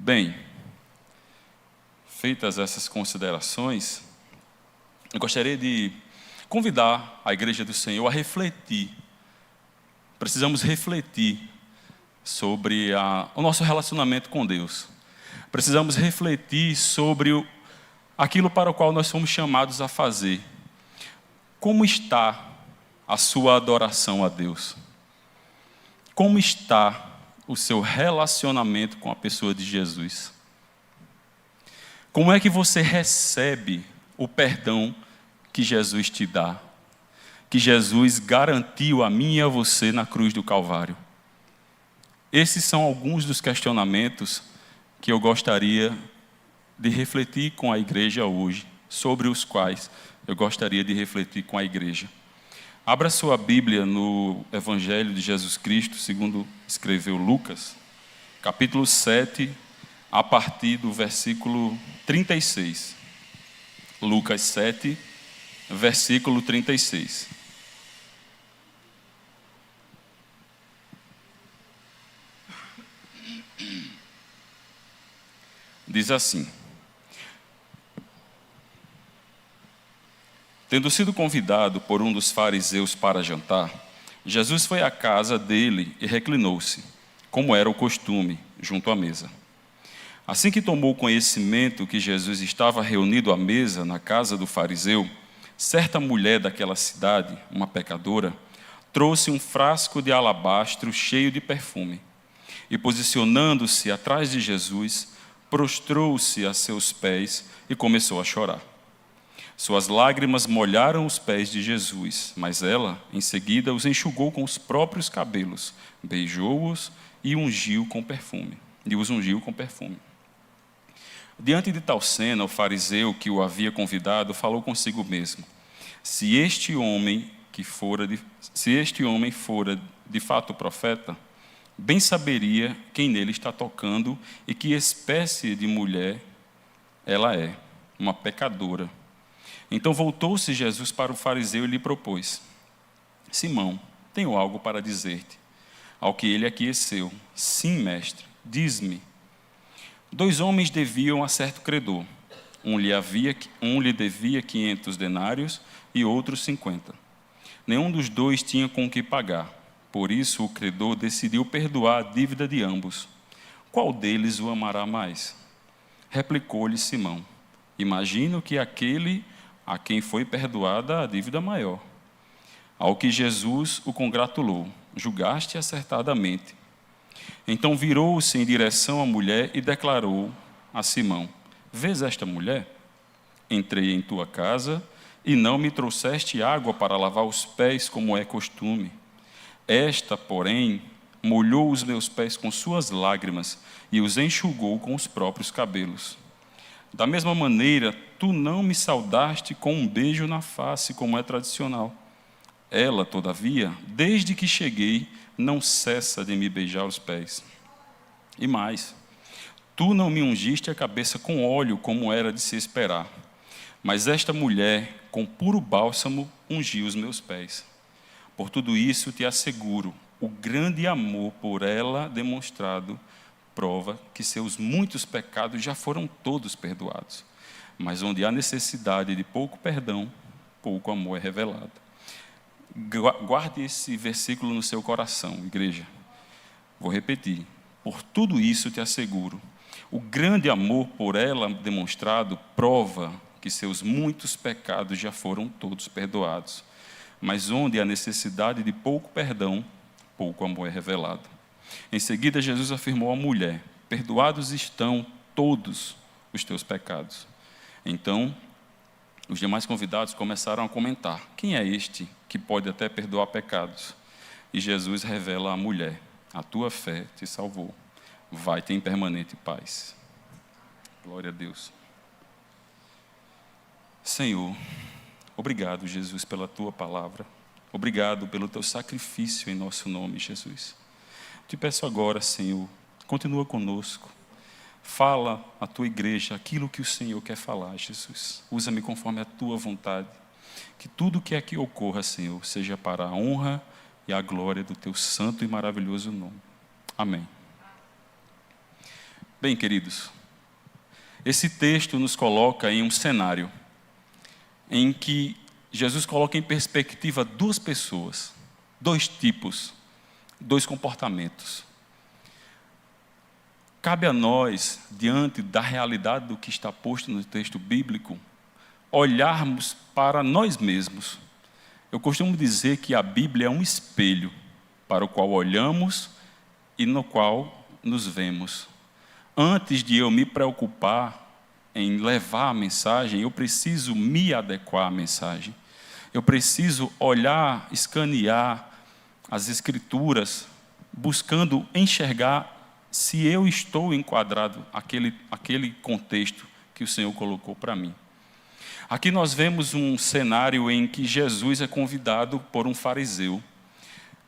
Bem, feitas essas considerações, eu gostaria de convidar a Igreja do Senhor a refletir. Precisamos refletir sobre o nosso relacionamento com Deus. Precisamos refletir sobre aquilo para o qual nós fomos chamados a fazer. Como está a sua adoração a Deus? Como está o seu relacionamento com a pessoa de Jesus? Como é que você recebe o perdão que Jesus te dá? Que Jesus garantiu a mim e a você na cruz do Calvário? Esses são alguns dos questionamentos que eu gostaria de refletir com a igreja hoje, sobre os quais eu gostaria de refletir com a igreja. Abra sua Bíblia no Evangelho de Jesus Cristo, segundo escreveu Lucas, capítulo 7, a partir do versículo 36. Lucas 7, versículo 36. Diz assim: tendo sido convidado por um dos fariseus para jantar, Jesus foi à casa dele e reclinou-se, como era o costume, junto à mesa. Assim que tomou conhecimento que Jesus estava reunido à mesa na casa do fariseu, certa mulher daquela cidade, uma pecadora, trouxe um frasco de alabastro cheio de perfume e, posicionando-se atrás de Jesus, prostrou-se a seus pés e começou a chorar. Suas lágrimas molharam os pés de Jesus, mas ela, em seguida, os enxugou com os próprios cabelos, beijou-os e os ungiu com perfume. Diante de tal cena, o fariseu que o havia convidado falou consigo mesmo: se este homem fora de fato profeta, bem saberia quem nele está tocando e que espécie de mulher ela é, uma pecadora. Então voltou-se Jesus para o fariseu e lhe propôs: Simão, tenho algo para dizer-te. Ao que ele aqueceu: sim, mestre, diz-me. 2 homens deviam a certo credor. Um lhe devia 500 denários e outro 50. Nenhum dos dois tinha com o que pagar. Por isso o credor decidiu perdoar a dívida de ambos. Qual deles o amará mais? Replicou-lhe Simão: imagino que aquele a quem foi perdoada a dívida maior. Ao que Jesus o congratulou: julgaste acertadamente. Então virou-se em direção à mulher e declarou a Simão: vês esta mulher? Entrei em tua casa e não me trouxeste água para lavar os pés, como é costume. Esta, porém, molhou os meus pés com suas lágrimas e os enxugou com os próprios cabelos. Da mesma maneira, tu não me saudaste com um beijo na face, como é tradicional. Ela, todavia, desde que cheguei, não cessa de me beijar os pés. E mais, tu não me ungiste a cabeça com óleo, como era de se esperar. Mas esta mulher, com puro bálsamo, ungiu os meus pés. Por tudo isso te asseguro, o grande amor por ela demonstrado prova que seus muitos pecados já foram todos perdoados. Mas onde há necessidade de pouco perdão, pouco amor é revelado. Guarde esse versículo no seu coração, igreja. Vou repetir. Por tudo isso te asseguro, o grande amor por ela demonstrado prova que seus muitos pecados já foram todos perdoados. Mas onde há necessidade de pouco perdão, pouco amor é revelado. Em seguida, Jesus afirmou à mulher: perdoados estão todos os teus pecados. Então, os demais convidados começaram a comentar: quem é este que pode até perdoar pecados? E Jesus revela à mulher: a tua fé te salvou. Vai-te em permanente paz. Glória a Deus. Senhor, obrigado, Jesus, pela tua palavra. Obrigado pelo teu sacrifício em nosso nome, Jesus. Te peço agora, Senhor, continua conosco. Fala à tua igreja aquilo que o Senhor quer falar, Jesus. Usa-me conforme a tua vontade. Que tudo que aqui ocorra, Senhor, seja para a honra e a glória do teu santo e maravilhoso nome. Amém. Bem, queridos, esse texto nos coloca em um cenário em que Jesus coloca em perspectiva duas pessoas, dois tipos, dois comportamentos. Cabe a nós, diante da realidade do que está posto no texto bíblico, olharmos para nós mesmos. Eu costumo dizer que a Bíblia é um espelho para o qual olhamos e no qual nos vemos. Antes de eu me preocupar em levar a mensagem, eu preciso me adequar à mensagem. Eu preciso olhar, escanear as Escrituras, buscando enxergar se eu estou enquadrado aquele contexto que o Senhor colocou para mim. Aqui nós vemos um cenário em que Jesus é convidado por um fariseu.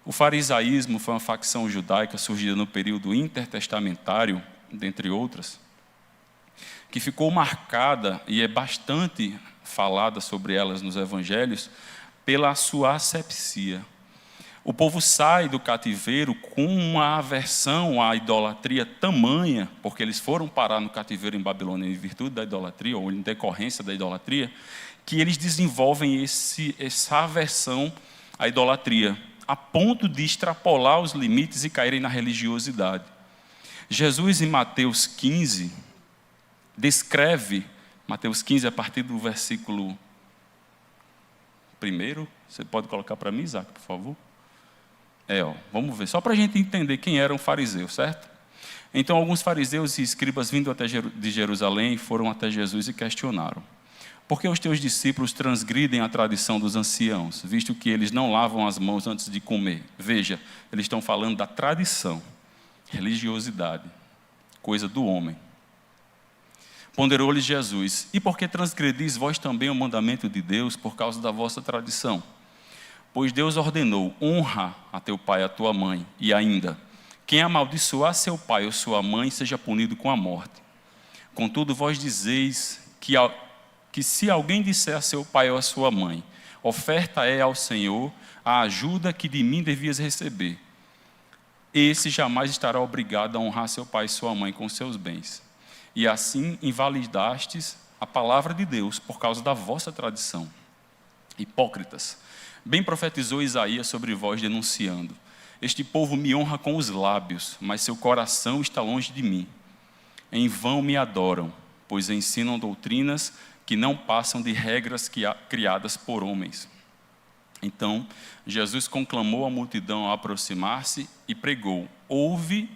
O farisaísmo foi uma facção judaica surgida no período intertestamentário, dentre outras, que ficou marcada, e é bastante falada sobre elas nos evangelhos, pela sua asepsia. O povo sai do cativeiro com uma aversão à idolatria tamanha, porque eles foram parar no cativeiro em Babilônia em virtude da idolatria, ou em decorrência da idolatria, que eles desenvolvem essa aversão à idolatria, a ponto de extrapolar os limites e caírem na religiosidade. Jesus, em Mateus 15, descreve, Mateus 15, a partir do versículo 1, você pode colocar para mim, Isaac, por favor? Vamos ver, só para a gente entender quem era um fariseu, certo? Então, alguns fariseus e escribas vindo de Jerusalém foram até Jesus e questionaram: por que os teus discípulos transgridem a tradição dos anciãos, visto que eles não lavam as mãos antes de comer? Veja, eles estão falando da tradição, religiosidade, coisa do homem. Ponderou-lhes Jesus: e por que transgredis vós também o mandamento de Deus por causa da vossa tradição? Pois Deus ordenou: honra a teu pai e a tua mãe, e ainda, quem amaldiçoar seu pai ou sua mãe seja punido com a morte. Contudo, vós dizeis que se alguém disser a seu pai ou a sua mãe: oferta é ao Senhor a ajuda que de mim devias receber, esse jamais estará obrigado a honrar seu pai e sua mãe com seus bens. E assim invalidastes a palavra de Deus por causa da vossa tradição. Hipócritas, bem profetizou Isaías sobre vós, denunciando: este povo me honra com os lábios, mas seu coração está longe de mim. Em vão me adoram, pois ensinam doutrinas que não passam de regras criadas por homens. Então, Jesus conclamou a multidão a aproximar-se e pregou: ouvi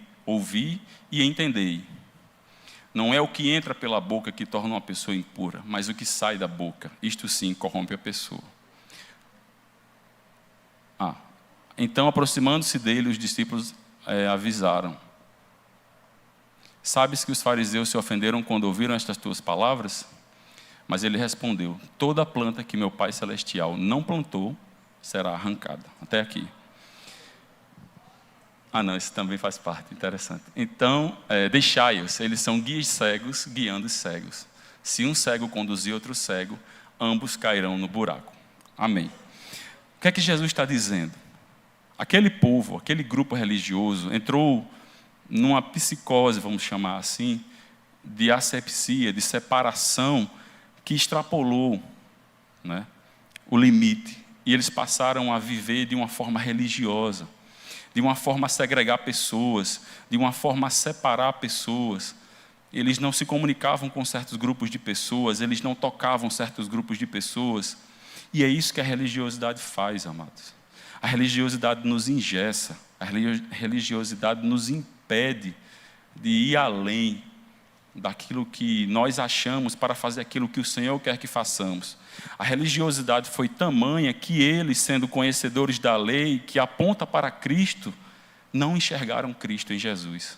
e entendei. Não é o que entra pela boca que torna uma pessoa impura, mas o que sai da boca, isto sim corrompe a pessoa. Então, aproximando-se dele, os discípulos avisaram: sabes que os fariseus se ofenderam quando ouviram estas tuas palavras? Mas ele respondeu: toda planta que meu Pai Celestial não plantou será arrancada. Até aqui. Não, isso também faz parte, interessante. Então, deixai-os, eles são guias cegos, guiando os cegos. Se um cego conduzir outro cego, ambos cairão no buraco. Amém. O que é que Jesus está dizendo? Aquele povo, aquele grupo religioso, entrou numa psicose, vamos chamar assim, de asepsia, de separação, que extrapolou, né, o limite. E eles passaram a viver de uma forma religiosa, de uma forma a segregar pessoas, de uma forma a separar pessoas. Eles não se comunicavam com certos grupos de pessoas, eles não tocavam certos grupos de pessoas. E é isso que a religiosidade faz, amados. A religiosidade nos engessa, a religiosidade nos impede de ir além daquilo que nós achamos para fazer aquilo que o Senhor quer que façamos. A religiosidade foi tamanha que eles, sendo conhecedores da lei, que aponta para Cristo, não enxergaram Cristo em Jesus.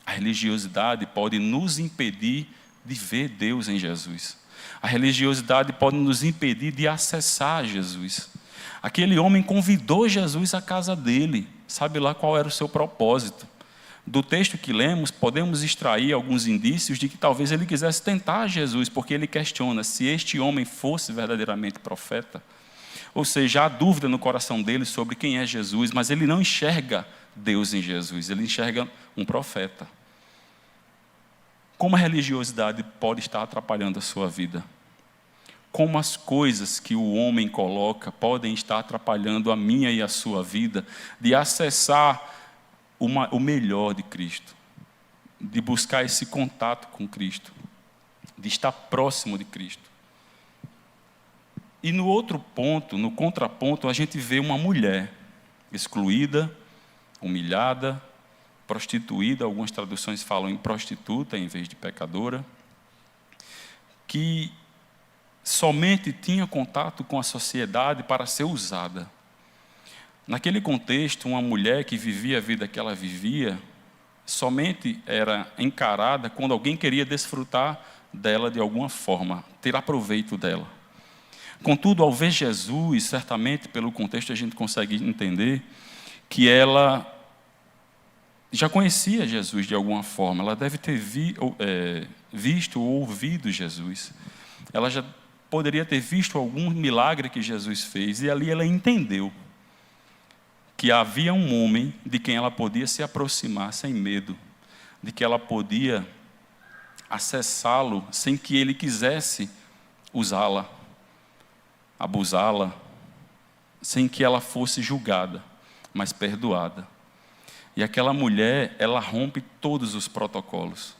A religiosidade pode nos impedir de ver Deus em Jesus. A religiosidade pode nos impedir de acessar Jesus. Aquele homem convidou Jesus à casa dele. Sabe lá qual era o seu propósito. Do texto que lemos, podemos extrair alguns indícios de que talvez ele quisesse tentar Jesus, porque ele questiona se este homem fosse verdadeiramente profeta. Ou seja, há dúvida no coração dele sobre quem é Jesus, mas ele não enxerga Deus em Jesus, ele enxerga um profeta. como a religiosidade pode estar atrapalhando a sua vida. Como as coisas que o homem coloca podem estar atrapalhando a minha e a sua vida de acessar o melhor de Cristo, de buscar esse contato com Cristo, de estar próximo de Cristo. E no outro ponto, no contraponto, a gente vê uma mulher excluída, humilhada, prostituída, algumas traduções falam em prostituta em vez de pecadora, que somente tinha contato com a sociedade para ser usada. Naquele contexto, uma mulher que vivia a vida que ela vivia, somente era encarada quando alguém queria desfrutar dela de alguma forma, tirar proveito dela. Contudo, ao ver Jesus, certamente pelo contexto a gente consegue entender que ela já conhecia Jesus de alguma forma, ela deve ter visto ou ouvido Jesus. Ela já poderia ter visto algum milagre que Jesus fez, e ali ela entendeu que havia um homem de quem ela podia se aproximar sem medo, de que ela podia acessá-lo sem que ele quisesse usá-la, abusá-la, sem que ela fosse julgada, mas perdoada. E aquela mulher, ela rompe todos os protocolos.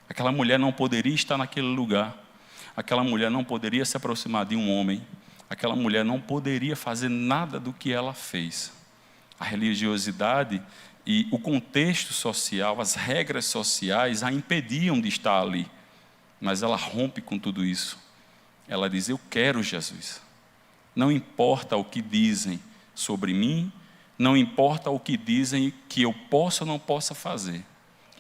Aquela mulher não poderia estar naquele lugar. Aquela mulher não poderia se aproximar de um homem. Aquela mulher não poderia fazer nada do que ela fez. A religiosidade e o contexto social, as regras sociais a impediam de estar ali. Mas ela rompe com tudo isso. Ela diz: eu quero Jesus. Não importa o que dizem sobre mim, não importa o que dizem que eu posso ou não possa fazer.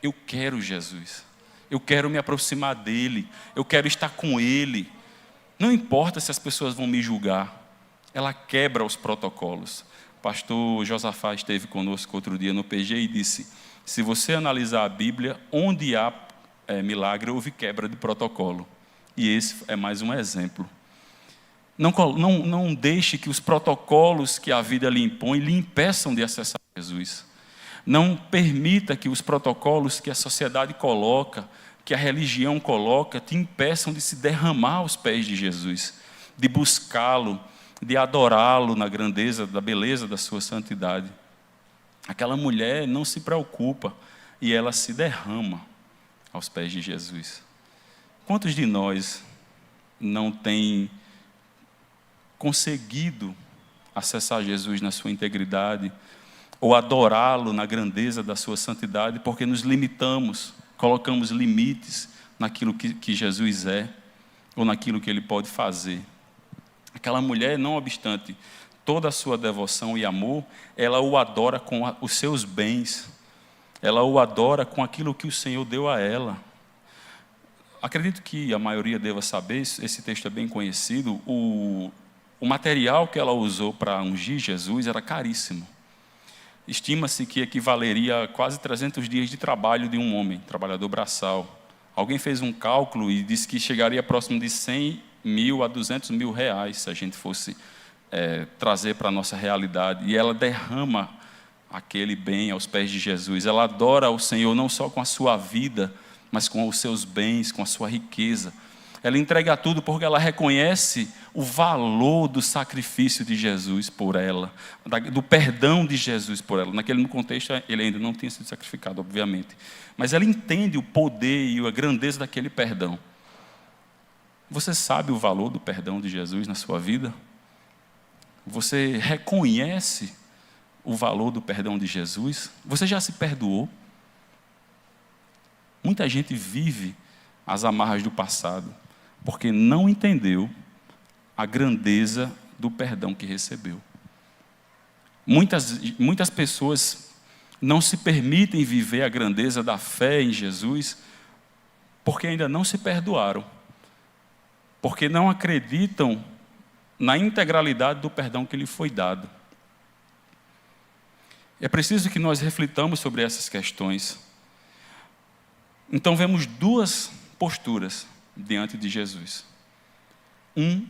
Eu quero Jesus. Eu quero me aproximar dele. Eu quero estar com ele. Não importa se as pessoas vão me julgar. Ela quebra os protocolos. O pastor Josafá esteve conosco outro dia no PG e disse: se você analisar a Bíblia, onde há milagre, houve quebra de protocolo. E esse é mais um exemplo. Não deixe que os protocolos que a vida lhe impõe lhe impeçam de acessar Jesus. Não permita que os protocolos que a sociedade coloca, que a religião coloca, te impeçam de se derramar aos pés de Jesus, de buscá-lo, de adorá-lo na grandeza, da beleza da sua santidade. Aquela mulher não se preocupa e ela se derrama aos pés de Jesus. Quantos de nós não têm conseguido acessar Jesus na sua integridade, ou adorá-lo na grandeza da sua santidade, porque nos limitamos, colocamos limites naquilo que Jesus é, ou naquilo que ele pode fazer. Aquela mulher, não obstante toda a sua devoção e amor, ela o adora com os seus bens, ela o adora com aquilo que o Senhor deu a ela. Acredito que a maioria deva saber, esse texto é bem conhecido, o material que ela usou para ungir Jesus era caríssimo. Estima-se que equivaleria a quase 300 dias de trabalho de um homem, trabalhador braçal. Alguém fez um cálculo e disse que chegaria próximo de 100 mil a 200 mil reais, se a gente fosse trazer para a nossa realidade. E ela derrama aquele bem aos pés de Jesus. Ela adora o Senhor não só com a sua vida, mas com os seus bens, com a sua riqueza. Ela entrega tudo porque ela reconhece o valor do sacrifício de Jesus por ela, do perdão de Jesus por ela. Naquele contexto, ele ainda não tinha sido sacrificado, obviamente. Mas ela entende o poder e a grandeza daquele perdão. Você sabe o valor do perdão de Jesus na sua vida? Você reconhece o valor do perdão de Jesus? Você já se perdoou? Muita gente vive as amarras do passado, porque não entendeu a grandeza do perdão que recebeu. Muitas pessoas não se permitem viver a grandeza da fé em Jesus, porque ainda não se perdoaram, porque não acreditam na integralidade do perdão que lhe foi dado. É preciso que nós reflitamos sobre essas questões. Então vemos duas posturas diante de Jesus. Um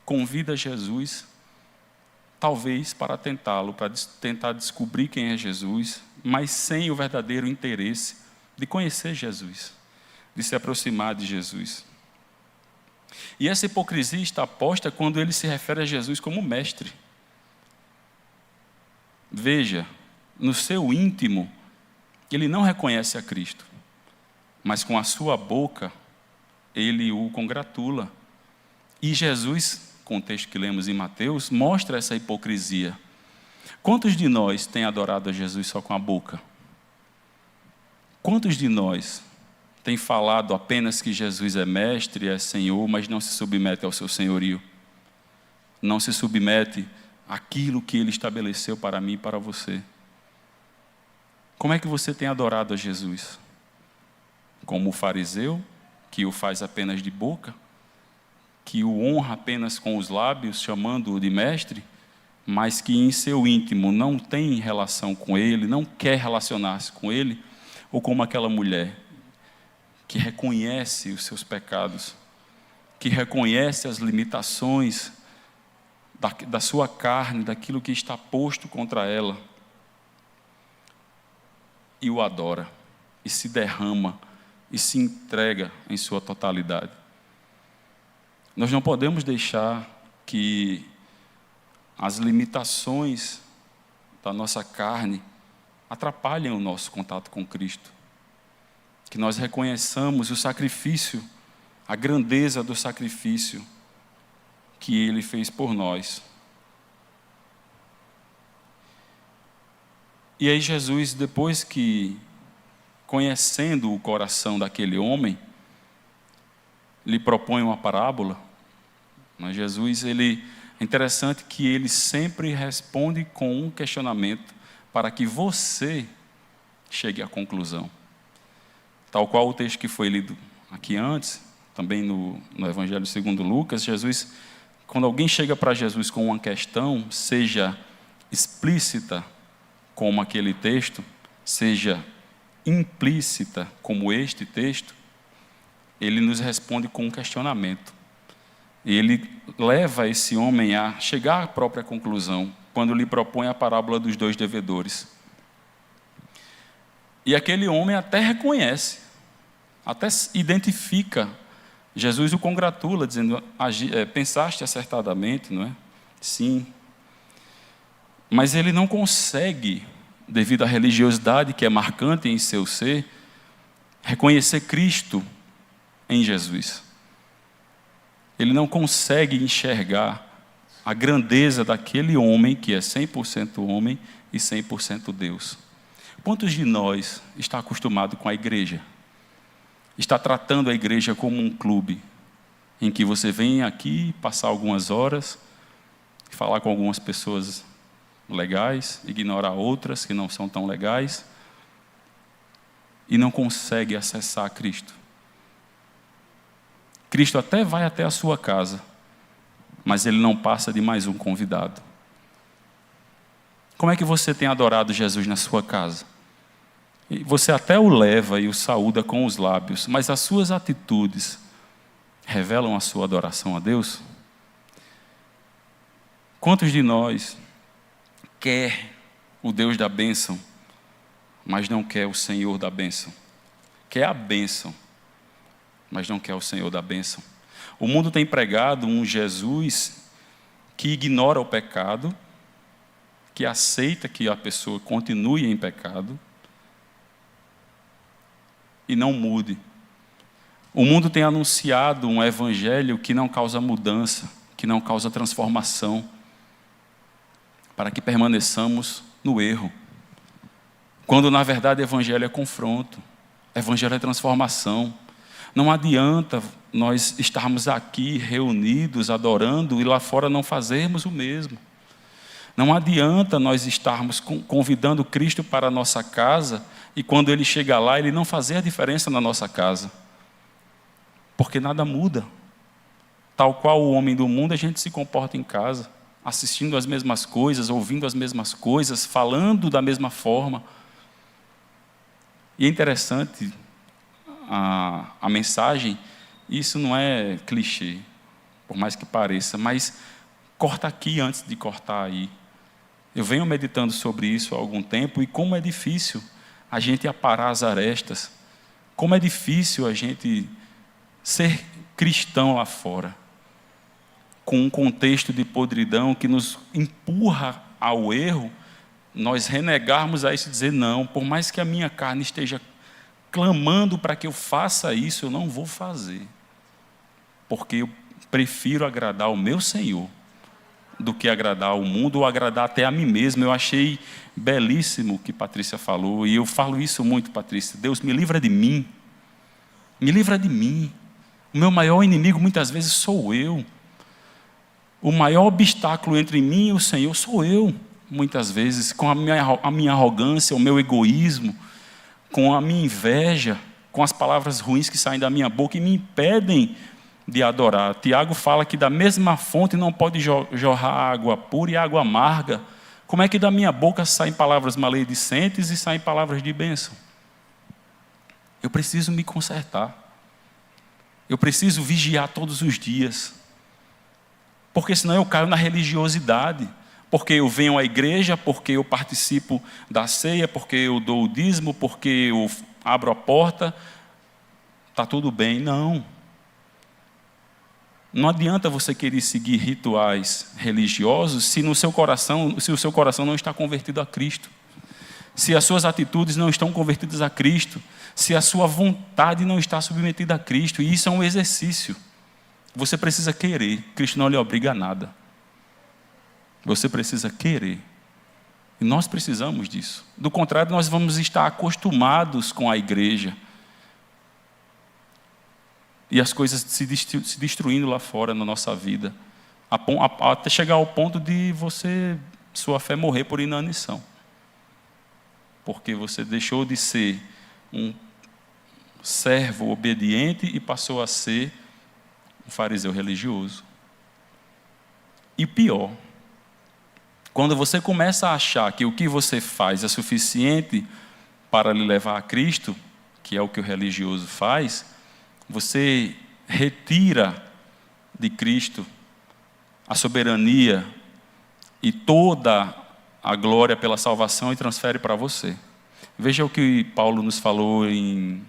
convida Jesus, talvez para tentá-lo, para tentar descobrir quem é Jesus, mas sem o verdadeiro interesse de conhecer Jesus, de se aproximar de Jesus. E essa hipocrisia está posta quando ele se refere a Jesus como mestre. Veja, no seu íntimo, ele não reconhece a Cristo, mas com a sua boca, ele o congratula. E Jesus, com o texto que lemos em Mateus, mostra essa hipocrisia. Quantos de nós têm adorado a Jesus só com a boca? Quantos de nós têm falado apenas que Jesus é mestre, é Senhor, mas não se submete ao seu senhorio? Não se submete àquilo que Ele estabeleceu para mim e para você? Como é que você tem adorado a Jesus? Como o fariseu, que o faz apenas de boca? Que o honra apenas com os lábios, chamando-o de mestre? Mas que em seu íntimo não tem relação com Ele, não quer relacionar-se com Ele? Ou como aquela mulher que reconhece os seus pecados, que reconhece as limitações da sua carne, daquilo que está posto contra ela, e o adora, e se derrama, e se entrega em sua totalidade. Nós não podemos deixar que as limitações da nossa carne atrapalhem o nosso contato com Cristo. Que nós reconheçamos o sacrifício, a grandeza do sacrifício que Ele fez por nós. E aí Jesus, depois que, conhecendo o coração daquele homem, lhe propõe uma parábola. Mas Jesus, é interessante que ele sempre responde com um questionamento para que você chegue à conclusão. Tal qual o texto que foi lido aqui antes, também no Evangelho segundo Lucas, Jesus, quando alguém chega para Jesus com uma questão, seja explícita como aquele texto, seja implícita como este texto, ele nos responde com um questionamento. Ele leva esse homem a chegar à própria conclusão, quando lhe propõe a parábola dos 2 devedores. E aquele homem até reconhece, até identifica. Jesus o congratula, dizendo, pensaste acertadamente, não é? Sim. Mas ele não consegue, devido à religiosidade que é marcante em seu ser, reconhecer Cristo em Jesus. Ele não consegue enxergar a grandeza daquele homem que é 100% homem e 100% Deus. Quantos de nós está acostumado com a igreja? Está tratando a igreja como um clube, em que você vem aqui passar algumas horas, falar com algumas pessoas legais, ignorar outras que não são tão legais, e não consegue acessar Cristo. Cristo até vai até a sua casa, mas Ele não passa de mais um convidado. Como é que você tem adorado Jesus na sua casa? Você até o leva e o saúda com os lábios, mas as suas atitudes revelam a sua adoração a Deus? Quantos de nós quer o Deus da bênção, mas não quer o Senhor da bênção? Quer a bênção, mas não quer o Senhor da bênção. O mundo tem pregado um Jesus que ignora o pecado, que aceita que a pessoa continue em pecado e não mude. O mundo tem anunciado um evangelho que não causa mudança, que não causa transformação, para que permaneçamos no erro. Quando na verdade o evangelho é confronto, o evangelho é transformação. Não adianta nós estarmos aqui reunidos, adorando, e lá fora não fazermos o mesmo. Não adianta nós estarmos convidando Cristo para a nossa casa, e quando Ele chega lá, Ele não fazer a diferença na nossa casa. Porque nada muda. Tal qual o homem do mundo, a gente se comporta em casa, assistindo as mesmas coisas, ouvindo as mesmas coisas, falando da mesma forma. E é interessante a mensagem, isso não é clichê, por mais que pareça, mas corta aqui antes de cortar aí. Eu venho meditando sobre isso há algum tempo, e como é difícil a gente aparar as arestas, Como é difícil a gente ser cristão lá fora, com um contexto de podridão que nos empurra ao erro, nós renegarmos a isso e dizer, não, por mais que a minha carne esteja clamando para que eu faça isso, eu não vou fazer, porque eu prefiro agradar o meu Senhor do que agradar o mundo ou agradar até a mim mesmo. Eu achei belíssimo o que Patrícia falou, e eu falo isso muito, Patrícia. Deus, me livra de mim. Me livra de mim. O meu maior inimigo muitas vezes sou eu. O maior obstáculo entre mim e o Senhor sou eu, muitas vezes, com a minha arrogância, o meu egoísmo, com a minha inveja, com as palavras ruins que saem da minha boca e me impedem de adorar. Tiago fala que da mesma fonte não pode jorrar água pura e água amarga. Como é que da minha boca saem palavras maledicentes e saem palavras de bênção? Eu preciso me consertar. Eu preciso vigiar todos os dias. Porque senão eu caio na religiosidade. Porque eu venho à igreja, porque eu participo da ceia, porque eu dou o dízimo, porque eu abro a porta. Está tudo bem. Não. Não adianta você querer seguir rituais religiosos se o seu coração não está convertido a Cristo. Se as suas atitudes não estão convertidas a Cristo. Se a sua vontade não está submetida a Cristo. E isso é um exercício. Você precisa querer. Cristo não lhe obriga a nada. Você precisa querer. E nós precisamos disso. Do contrário, nós vamos estar acostumados com a igreja. E as coisas se destruindo lá fora na nossa vida. Até chegar ao ponto de sua fé morrer por inanição. Porque você deixou de ser um servo obediente e passou a ser um fariseu religioso. E pior, quando você começa a achar que o que você faz é suficiente para lhe levar a Cristo, que é o que o religioso faz, você retira de Cristo a soberania e toda a glória pela salvação e transfere para você. Veja o que Paulo nos falou em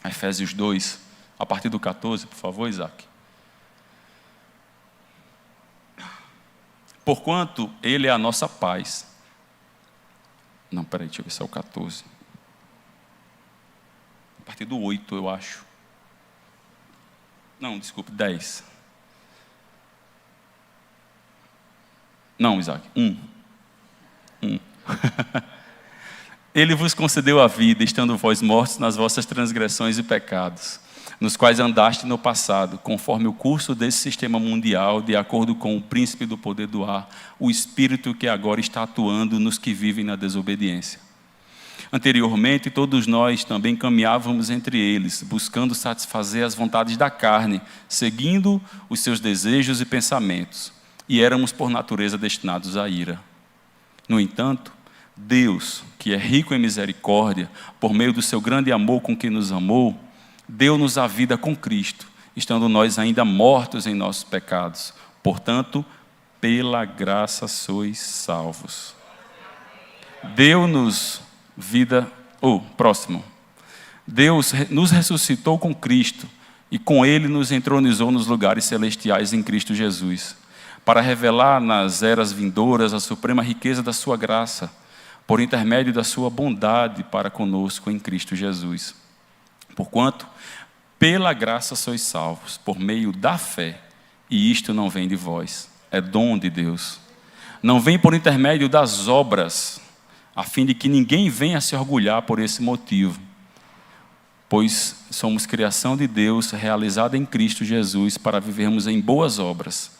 Efésios 2, a partir do 14, por favor, Isaac. Porquanto Ele é a nossa paz. Não, peraí, deixa eu ver se é o 14. A partir do 8, eu acho. Não, desculpe, 10. Não, Isaac, 1. Ele vos concedeu a vida, estando vós mortos nas vossas transgressões e pecados, nos quais andaste no passado, conforme o curso desse sistema mundial, de acordo com o príncipe do poder do ar, o espírito que agora está atuando nos que vivem na desobediência. Anteriormente, todos nós também caminhávamos entre eles, buscando satisfazer as vontades da carne, seguindo os seus desejos e pensamentos, e éramos por natureza destinados à ira. No entanto, Deus, que é rico em misericórdia, por meio do seu grande amor com que nos amou, deu-nos a vida com Cristo, estando nós ainda mortos em nossos pecados. Portanto, pela graça sois salvos. Deu-nos vida... próximo. Deus nos ressuscitou com Cristo e com Ele nos entronizou nos lugares celestiais em Cristo Jesus, para revelar nas eras vindouras a suprema riqueza da sua graça, por intermédio da sua bondade para conosco em Cristo Jesus. Porquanto, pela graça sois salvos, por meio da fé, e isto não vem de vós, é dom de Deus. Não vem por intermédio das obras, a fim de que ninguém venha se orgulhar por esse motivo, pois somos criação de Deus, realizada em Cristo Jesus, para vivermos em boas obras,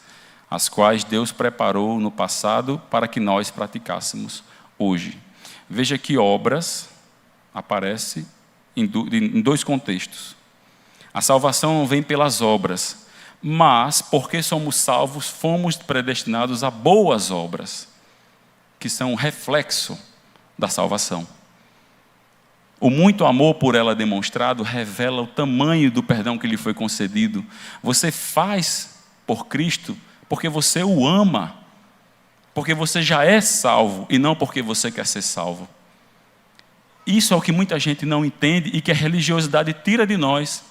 as quais Deus preparou no passado para que nós praticássemos hoje. Veja que obras aparece em dois contextos. A salvação não vem pelas obras, mas porque somos salvos, fomos predestinados a boas obras, que são reflexo da salvação. O muito amor por ela demonstrado revela o tamanho do perdão que lhe foi concedido. Você faz por Cristo porque você o ama, porque você já é salvo e não porque você quer ser salvo. isso é o que muita gente não entende e que a religiosidade tira de nós.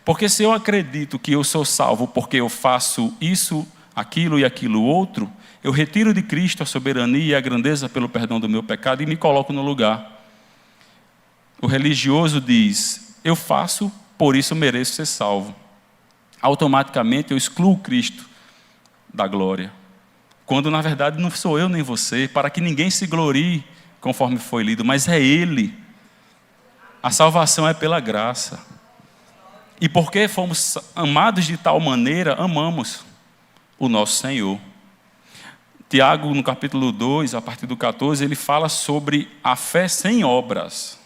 Porque se eu acredito que eu sou salvo porque eu faço isso, aquilo e aquilo outro, eu retiro de Cristo a soberania e a grandeza pelo perdão do meu pecado e me coloco no lugar. O religioso diz, eu faço, por isso mereço ser salvo. Automaticamente eu excluo Cristo da glória. Quando na verdade não sou eu nem você, para que ninguém se glorie, conforme foi lido, mas é Ele. A salvação é pela graça. E porque fomos amados de tal maneira, amamos o nosso Senhor. Tiago, no capítulo 2, a partir do 14, ele fala sobre a fé sem obras.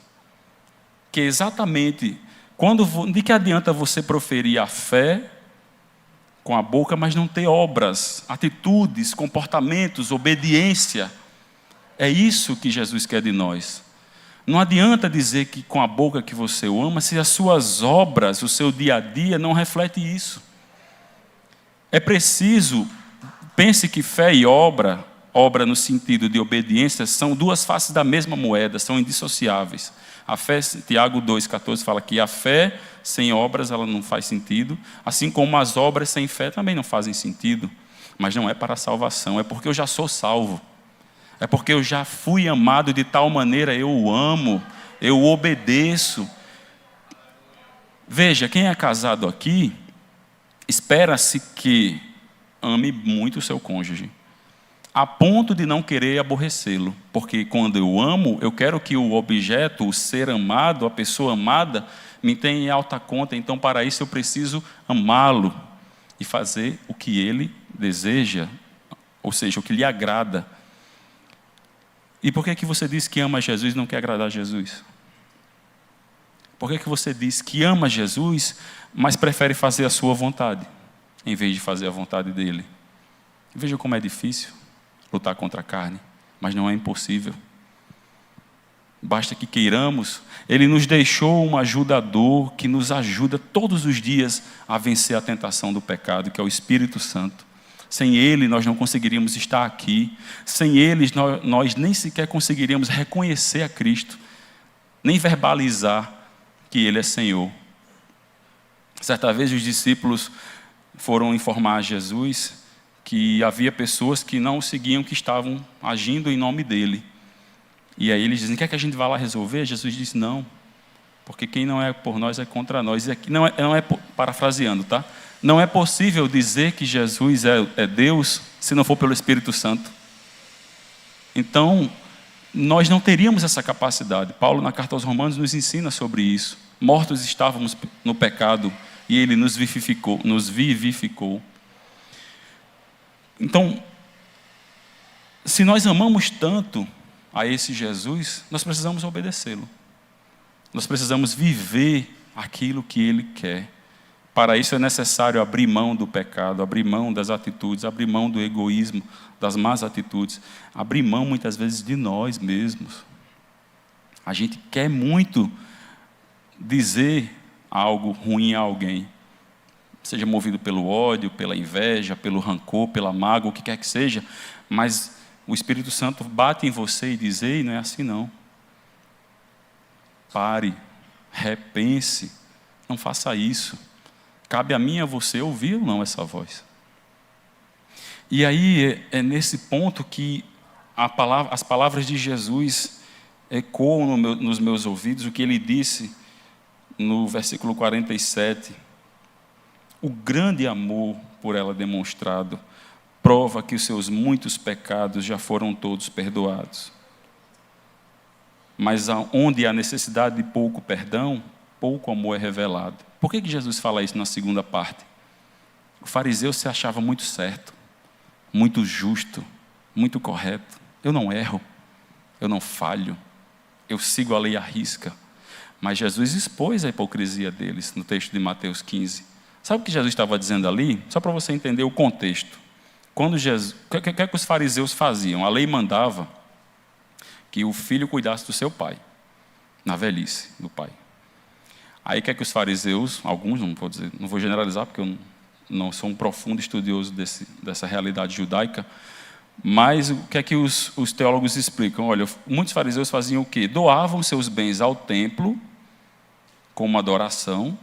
Que é exatamente, de que adianta você proferir a fé com a boca, mas não ter obras, atitudes, comportamentos, obediência. É isso que Jesus quer de nós. Não adianta dizer que com a boca que você o ama, se as suas obras, o seu dia a dia não reflete isso. É preciso, pense que fé e obra no sentido de obediência, são duas faces da mesma moeda, são indissociáveis. A fé, Tiago 2,14 fala que a fé sem obras ela não faz sentido, assim como as obras sem fé também não fazem sentido, mas não é para a salvação, é porque eu já sou salvo, é porque eu já fui amado de tal maneira, eu o amo, eu o obedeço. Veja, quem é casado aqui, espera-se que ame muito o seu cônjuge, a ponto de não querer aborrecê-lo, porque quando eu amo, eu quero que o objeto, o ser amado, a pessoa amada, me tenha em alta conta, então para isso eu preciso amá-lo e fazer o que ele deseja, ou seja, o que lhe agrada. E por que você diz que ama Jesus e não quer agradar a Jesus? Por que você diz que ama Jesus, mas prefere fazer a sua vontade, em vez de fazer a vontade dele? Veja como é difícil lutar contra a carne, mas não é impossível. Basta que queiramos. Ele nos deixou um ajudador que nos ajuda todos os dias a vencer a tentação do pecado, que é o Espírito Santo. Sem Ele nós não conseguiríamos estar aqui. Sem Ele nós nem sequer conseguiríamos reconhecer a Cristo, nem verbalizar que Ele é Senhor. Certa vez os discípulos foram informar a Jesus que havia pessoas que não o seguiam, que estavam agindo em nome dele. E aí eles dizem, quer que a gente vá lá resolver? Jesus disse, não, porque quem não é por nós é contra nós. E aqui não é parafraseando, tá? Não é possível dizer que Jesus é Deus se não for pelo Espírito Santo. Então, nós não teríamos essa capacidade. Paulo, na carta aos Romanos, nos ensina sobre isso. Mortos estávamos no pecado e Ele nos vivificou. Então, se nós amamos tanto a esse Jesus, nós precisamos obedecê-lo. Nós precisamos viver aquilo que Ele quer. Para isso é necessário abrir mão do pecado, abrir mão das atitudes, abrir mão do egoísmo, das más atitudes, abrir mão muitas vezes de nós mesmos. A gente quer muito dizer algo ruim a alguém, seja movido pelo ódio, pela inveja, pelo rancor, pela mágoa, o que quer que seja, mas o Espírito Santo bate em você e diz, ei, não é assim não. Pare, repense, não faça isso. Cabe a mim e a você ouvir ou não essa voz. E aí é nesse ponto que as palavras de Jesus ecoam nos meus ouvidos, o que ele disse no versículo 47. O grande amor por ela demonstrado prova que os seus muitos pecados já foram todos perdoados. Mas onde há necessidade de pouco perdão, pouco amor é revelado. Por que Jesus fala isso na segunda parte? O fariseu se achava muito certo, muito justo, muito correto. Eu não erro, eu não falho, eu sigo a lei à risca. Mas Jesus expôs a hipocrisia deles no texto de Mateus 15. Sabe o que Jesus estava dizendo ali? Só para você entender o contexto. O que é que os fariseus faziam? A lei mandava que o filho cuidasse do seu pai, na velhice do pai. Aí o que é que os fariseus, alguns, não vou generalizar porque eu não sou um profundo estudioso dessa realidade judaica, Mas o que é que os teólogos explicam? Olha, muitos fariseus faziam o quê? Doavam seus bens ao templo, como adoração.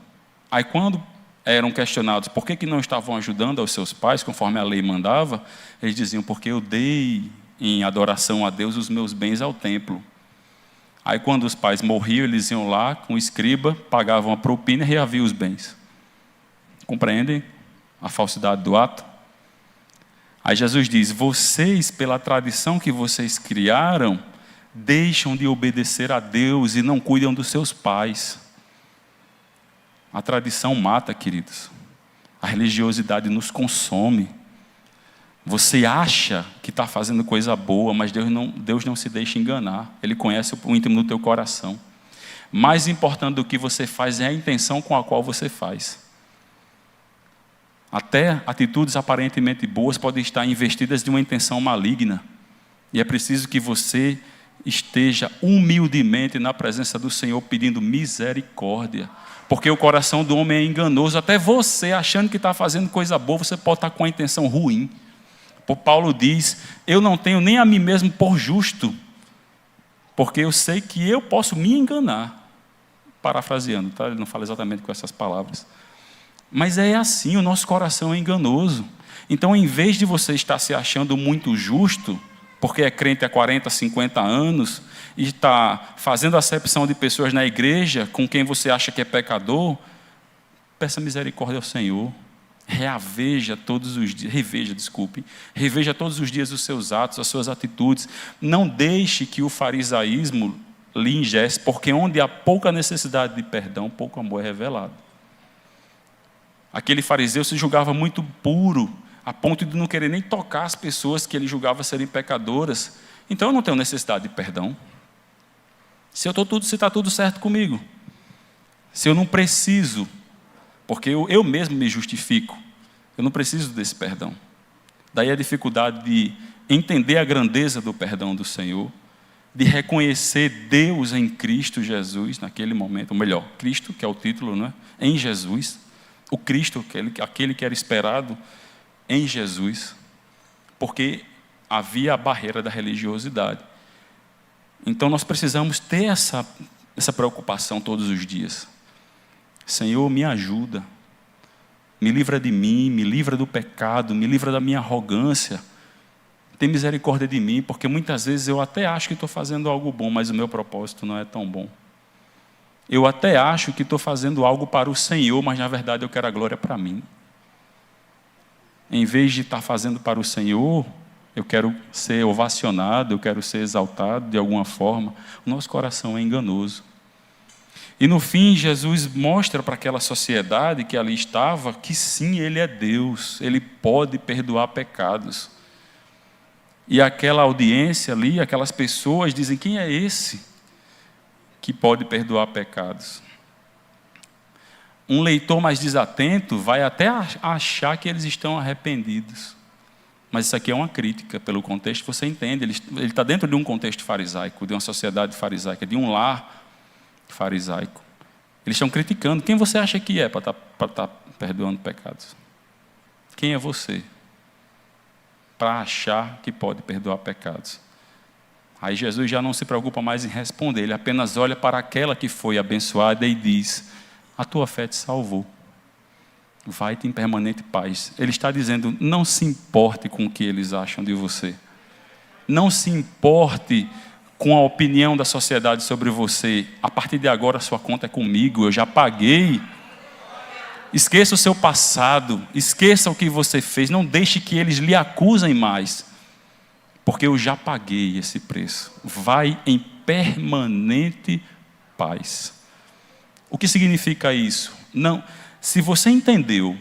Aí quando eram questionados por que não estavam ajudando aos seus pais, conforme a lei mandava, eles diziam, porque eu dei em adoração a Deus os meus bens ao templo. Aí quando os pais morriam, eles iam lá com o escriba, pagavam a propina e reaviam os bens. Compreendem a falsidade do ato? Aí Jesus diz, vocês, pela tradição que vocês criaram, deixam de obedecer a Deus e não cuidam dos seus pais. A tradição mata, queridos. A religiosidade nos consome. Você acha que está fazendo coisa boa, mas Deus não se deixa enganar. Ele conhece o íntimo do teu coração. Mais importante do que você faz é a intenção com a qual você faz. Até atitudes aparentemente boas podem estar investidas de uma intenção maligna. E é preciso que você esteja humildemente na presença do Senhor pedindo misericórdia. Porque o coração do homem é enganoso. Até você, achando que está fazendo coisa boa, você pode estar com a intenção ruim. Paulo diz, eu não tenho nem a mim mesmo por justo, porque eu sei que eu posso me enganar. Parafraseando, tá? Ele não fala exatamente com essas palavras. Mas é assim, o nosso coração é enganoso. Então, em vez de você estar se achando muito justo, porque é crente há 40, 50 anos, e está fazendo acepção de pessoas na igreja com quem você acha que é pecador, peça misericórdia ao Senhor. Reveja todos os dias os seus atos, as suas atitudes. Não deixe que o farisaísmo lhe ingesse, porque onde há pouca necessidade de perdão, pouco amor é revelado. Aquele fariseu se julgava muito puro, a ponto de não querer nem tocar as pessoas que ele julgava serem pecadoras. Então eu não tenho necessidade de perdão. Se está tudo certo comigo. Se eu não preciso, porque eu mesmo me justifico, eu não preciso desse perdão. Daí a dificuldade de entender a grandeza do perdão do Senhor, de reconhecer Deus em Cristo Jesus naquele momento, ou melhor, Cristo, que é o título, não é? Em Jesus. O Cristo, aquele que era esperado em Jesus, porque havia a barreira da religiosidade. Então nós precisamos ter essa preocupação todos os dias. Senhor, me ajuda, me livra de mim, me livra do pecado, me livra da minha arrogância, tem misericórdia de mim, porque muitas vezes eu até acho que estou fazendo algo bom, mas o meu propósito não é tão bom. Eu até acho que estou fazendo algo para o Senhor, mas na verdade eu quero a glória para mim. Em vez de estar fazendo para o Senhor, eu quero ser ovacionado, eu quero ser exaltado de alguma forma. O nosso coração é enganoso. E no fim, Jesus mostra para aquela sociedade que ali estava que sim, Ele é Deus, Ele pode perdoar pecados. E aquela audiência ali, aquelas pessoas dizem, quem é esse que pode perdoar pecados? Um leitor mais desatento vai até achar que eles estão arrependidos. Mas isso aqui é uma crítica, pelo contexto, você entende, ele está dentro de um contexto farisaico, de uma sociedade farisaica, de um lar farisaico. Eles estão criticando. Quem você acha que é para estar perdoando pecados? Quem é você para achar que pode perdoar pecados? Aí Jesus já não se preocupa mais em responder, ele apenas olha para aquela que foi abençoada e diz, a tua fé te salvou, vai-te em permanente paz. Ele está dizendo, não se importe com o que eles acham de você, não se importe com a opinião da sociedade sobre você, a partir de agora a sua conta é comigo, eu já paguei. Esqueça o seu passado, esqueça o que você fez, não deixe que eles lhe acusem mais, porque eu já paguei esse preço. Vai em permanente paz. O que significa isso? Não, se você entendeu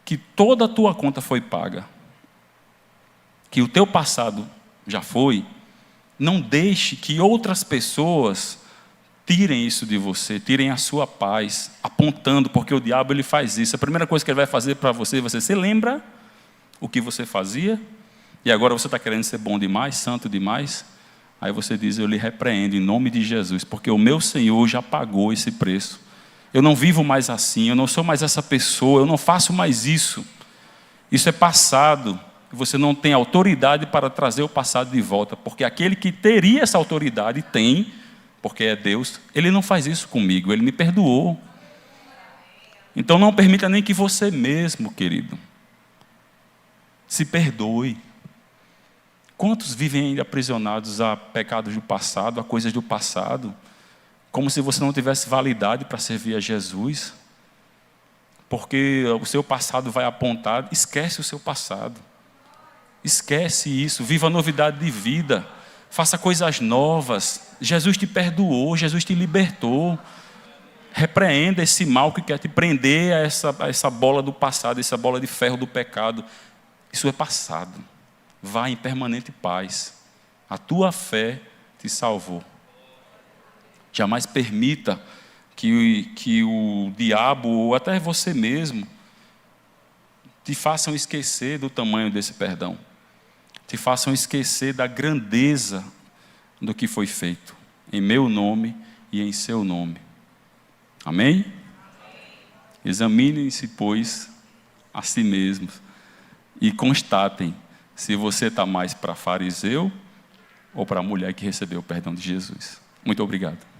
que toda a tua conta foi paga, que o teu passado já foi, não deixe que outras pessoas tirem isso de você, tirem a sua paz, apontando, porque o diabo ele faz isso. A primeira coisa que ele vai fazer para você lembra o que você fazia? E agora você está querendo ser bom demais, santo demais? Aí você diz, eu lhe repreendo em nome de Jesus, porque o meu Senhor já pagou esse preço. Eu não vivo mais assim, eu não sou mais essa pessoa, eu não faço mais isso. Isso é passado, e você não tem autoridade para trazer o passado de volta, porque aquele que teria essa autoridade tem, porque é Deus, ele não faz isso comigo, ele me perdoou. Então não permita nem que você mesmo, querido, se perdoe. Quantos vivem ainda aprisionados a pecados do passado, a coisas do passado, como se você não tivesse validade para servir a Jesus? Porque o seu passado vai apontar, esquece o seu passado. Esquece isso, viva a novidade de vida, faça coisas novas. Jesus te perdoou, Jesus te libertou. Repreenda esse mal que quer te prender a essa bola do passado, essa bola de ferro do pecado. Isso é passado. Vá em permanente paz. A tua fé te salvou. Jamais permita que o diabo, ou até você mesmo, te façam esquecer do tamanho desse perdão. Te façam esquecer da grandeza do que foi feito. Em meu nome e em seu nome. Amém? Examinem-se, pois, a si mesmos e constatem se você está mais para fariseu ou para a mulher que recebeu o perdão de Jesus. Muito obrigado.